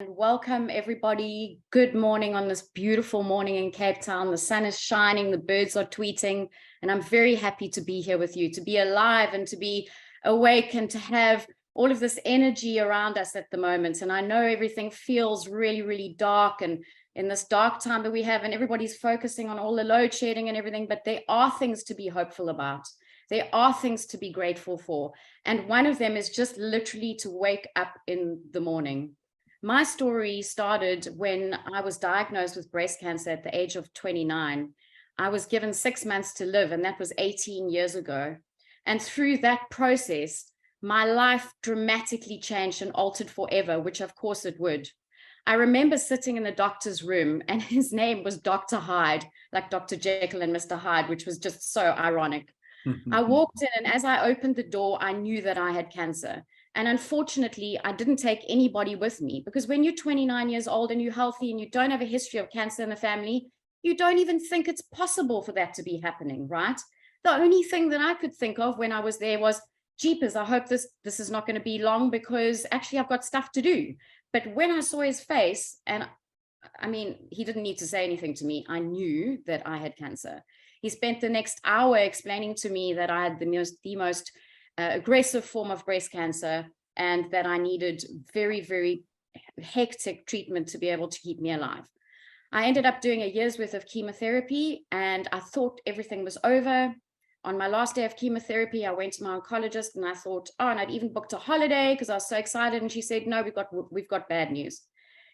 And welcome everybody. Good morning on this beautiful morning in Cape Town. The sun is shining, the birds are tweeting, and I'm very happy to be here with you, to be alive and to be awake and to have all of this energy around us at the moment. And I know everything feels really, really dark and in this dark time that we have, and everybody's focusing on all the load shedding and everything, but there are things to be hopeful about. There are things to be grateful for. And one of them is just literally to wake up in the morning. My story started when I was diagnosed with breast cancer at the age of 29. I was given 6 months to live, and that was 18 years ago. And through that process, my life dramatically changed and altered forever, which of course it would. I remember sitting in the doctor's room, and his name was Dr. Hyde, like Dr. Jekyll and Mr. Hyde, which was just so ironic. I walked in, and as I opened the door, I knew that I had cancer. And unfortunately, I didn't take anybody with me, because when you're 29 years old and you're healthy and you don't have a history of cancer in the family, you don't even think it's possible for that to be happening, right? The only thing that I could think of when I was there was, jeepers, I hope this is not going to be long, because actually I've got stuff to do. But when I saw his face, and I mean, he didn't need to say anything to me, I knew that I had cancer. He spent the next hour explaining to me that I had the most aggressive form of breast cancer, and that I needed very, very hectic treatment to be able to keep me alive. I ended up doing a year's worth of chemotherapy, and I thought everything was over. On my last day of chemotherapy, I went to my oncologist and I thought, oh, and I'd even booked a holiday because I was so excited. And she said, no, we've got bad news.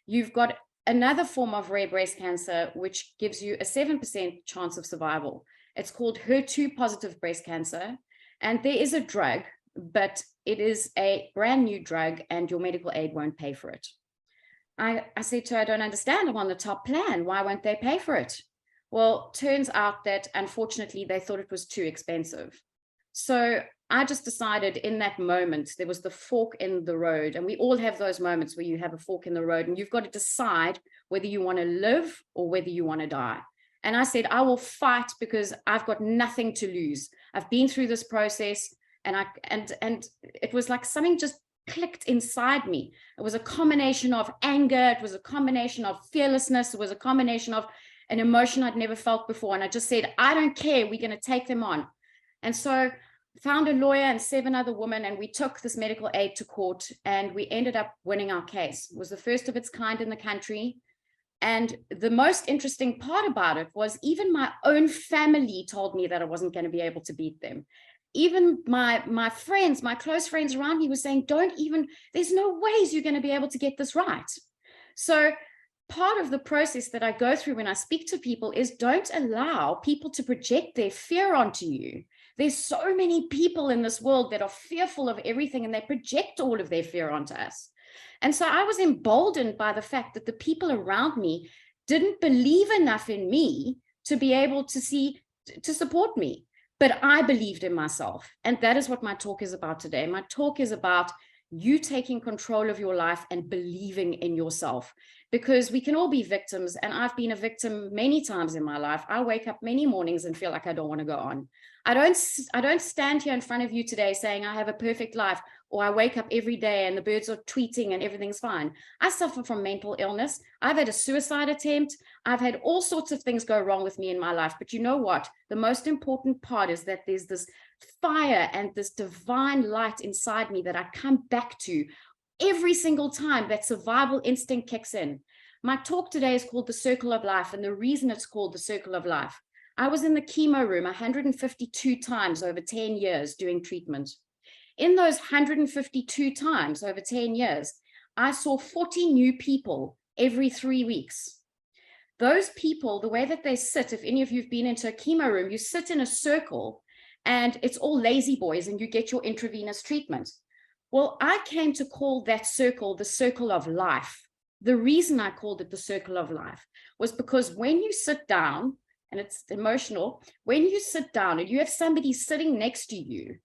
You've got another form of rare breast cancer, which gives you a 7% chance of survival. It's called HER2 positive breast cancer. And there is a drug, but it is a brand new drug and your medical aid won't pay for it. I said to her, I don't understand. I'm on the top plan. Why won't they pay for it? Well, turns out that unfortunately they thought it was too expensive. So I just decided in that moment, there was the fork in the road. And we all have those moments where you have a fork in the road and you've got to decide whether you want to live or whether you want to die. And I said, I will fight because I've got nothing to lose. I've been through this process, and it was like something just clicked inside me. It was a combination of anger. It was a combination of fearlessness. It was a combination of an emotion I'd never felt before. And I just said, I don't care. We're going to take them on. And so found a lawyer and 7 other women, and we took this medical aid to court, and we ended up winning our case. It was the first of its kind in the country. And the most interesting part about it was even my own family told me that I wasn't going to be able to beat them. Even my friends, my close friends around me were saying, there's no ways you're going to be able to get this right. So part of the process that I go through when I speak to people is don't allow people to project their fear onto you. There's so many people in this world that are fearful of everything, and they project all of their fear onto us. And so I was emboldened by the fact that the people around me didn't believe enough in me to be able to support me. But I believed in myself. And that is what my talk is about today. My talk is about you taking control of your life and believing in yourself, because we can all be victims. And I've been a victim many times in my life. I wake up many mornings and feel like I don't want to go on. I don't stand here in front of you today saying I have a perfect life, or I wake up every day and the birds are tweeting and everything's fine. I suffer from mental illness. I've had a suicide attempt. I've had all sorts of things go wrong with me in my life. But you know what? The most important part is that there's this fire and this divine light inside me that I come back to every single time that survival instinct kicks in. My talk today is called The Circle of Life. And the reason it's called The Circle of Life, I was in the chemo room 152 times over 10 years doing treatment. In those 152 times over 10 years, I saw 40 new people every 3 weeks. Those people, the way that they sit, if any of you have been into a chemo room, you sit in a circle and it's all lazy boys and you get your intravenous treatment. Well, I came to call that circle the circle of life. The reason I called it the circle of life was because when you sit down, and it's emotional, when you sit down and you have somebody sitting next to you,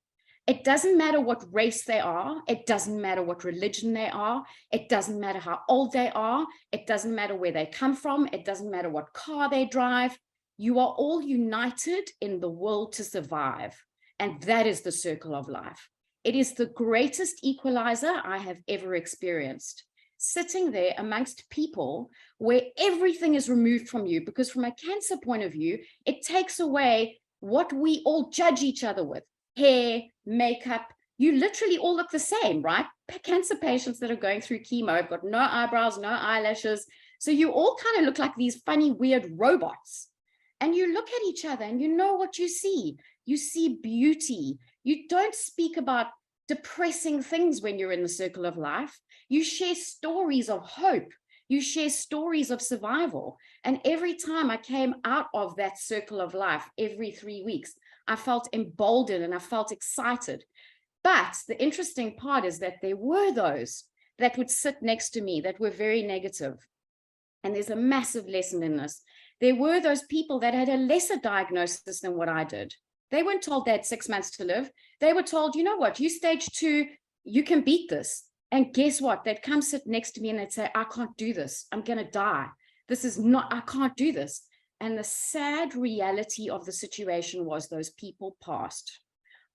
it doesn't matter what race they are. It doesn't matter what religion they are. It doesn't matter how old they are. It doesn't matter where they come from. It doesn't matter what car they drive. You are all united in the will to survive. And that is the circle of life. It is the greatest equalizer I have ever experienced. sitting there amongst people where everything is removed from you, because from a cancer point of view, it takes away what we all judge each other with: hair, makeup. You literally all look the same, right? Cancer patients that are going through chemo have got no eyebrows, no eyelashes. So you all kind of look like these funny, weird robots. And you look at each other and you know what you see. You see beauty. You don't speak about depressing things when you're in the circle of life. You share stories of hope. You share stories of survival. And every time I came out of that circle of life, every 3 weeks, I felt emboldened and I felt excited. But the interesting part is that there were those that would sit next to me that were very negative. And there's a massive lesson in this. There were those people that had a lesser diagnosis than what I did. They weren't told they had 6 months to live. They were told, you know what, you stage 2, you can beat this. And guess what? They'd come sit next to me and they'd say, I can't do this. I'm going to die. This is not, I can't do this. And the sad reality of the situation was those people passed.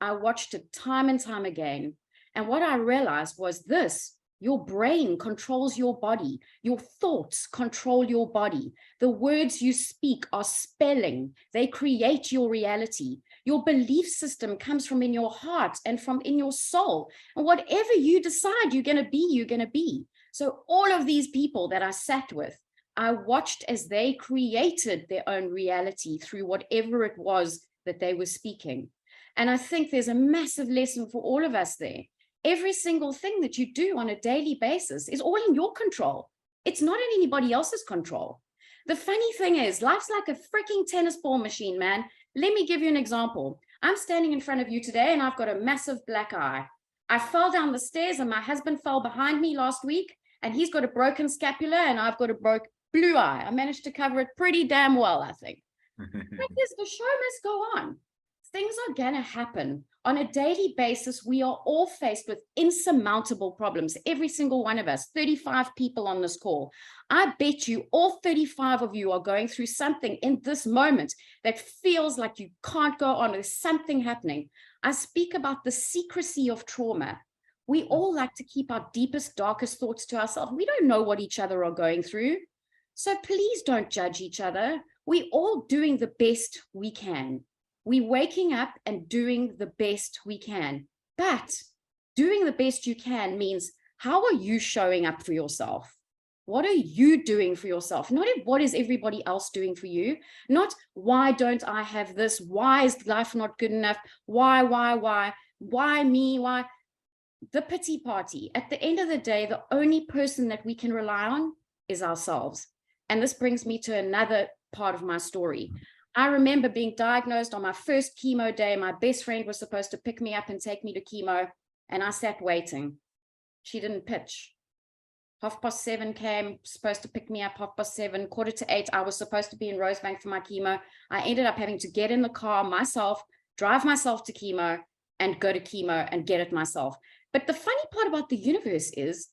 I watched it time and time again. And what I realized was this: your brain controls your body. Your thoughts control your body. The words you speak are spelling. They create your reality. Your belief system comes from in your heart and from in your soul. And whatever you decide you're going to be, you're going to be. So all of these people that I sat with, I watched as they created their own reality through whatever it was that they were speaking. And I think there's a massive lesson for all of us there. Every single thing that you do on a daily basis is all in your control. It's not in anybody else's control. The funny thing is, life's like a freaking tennis ball machine, man. Let me give you an example. I'm standing in front of you today and I've got a massive black eye. I fell down the stairs and my husband fell behind me last week and he's got a broken scapula and I've got a broke blue eye. I managed to cover it pretty damn well, I think. But the show must go on. Things are going to happen on a daily basis. We are all faced with insurmountable problems. Every single one of us, 35 people on this call. I bet you all 35 of you are going through something in this moment that feels like you can't go on. There's something happening. I speak about the secrecy of trauma. We all like to keep our deepest, darkest thoughts to ourselves. We don't know what each other are going through. So please don't judge each other. We're all doing the best we can. We're waking up and doing the best we can. But doing the best you can means, how are you showing up for yourself? What are you doing for yourself? Not what is everybody else doing for you? Not why don't I have this? Why is life not good enough? Why me? Why? The pity party. At the end of the day, the only person that we can rely on is ourselves. And this brings me to another part of my story. I remember being diagnosed on my first chemo day. My best friend was supposed to pick me up and take me to chemo, and I sat waiting. She didn't pitch. 7:30 came, supposed to pick me up 7:15, 7:45. I was supposed to be in Rosebank for my chemo. I ended up having to get in the car myself, drive myself to chemo, and go to chemo and get it myself. But the funny part about the universe is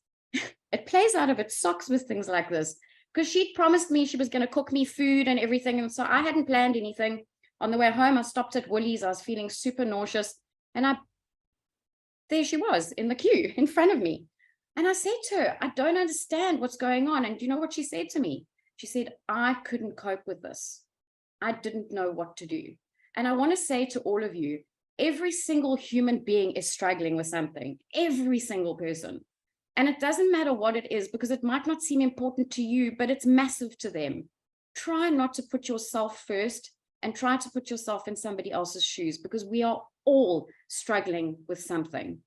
it plays out of its socks with things like this. Because she'd promised me she was going to cook me food and everything. And so I hadn't planned anything. On the way home, I stopped at Woolies. I was feeling super nauseous. And there she was in the queue in front of me. And I said to her, I don't understand what's going on. And do you know what she said to me? She said, I couldn't cope with this. I didn't know what to do. And I want to say to all of you, every single human being is struggling with something. Every single person. And it doesn't matter what it is, because it might not seem important to you, but it's massive to them. Try not to put yourself first and try to put yourself in somebody else's shoes, because we are all struggling with something.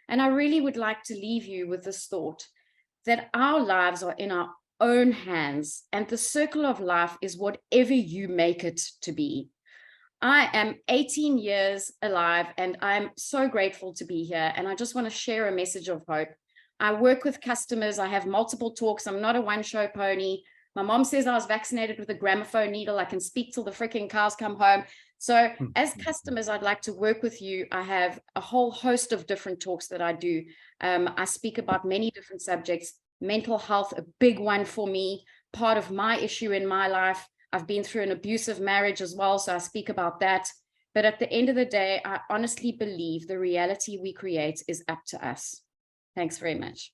And I really would like to leave you with this thought that our lives are in our own hands, and the circle of life is whatever you make it to be. I am 18 years alive, and I'm so grateful to be here. And I just want to share a message of hope. I work with customers. I have multiple talks. I'm not a one-show pony. My mom says I was vaccinated with a gramophone needle. I can speak till the freaking cows come home. So as customers, I'd like to work with you. I have a whole host of different talks that I do. I speak about many different subjects. Mental health, a big one for me, part of my issue in my life. I've been through an abusive marriage as well, so I speak about that. But at the end of the day, I honestly believe the reality we create is up to us. Thanks very much.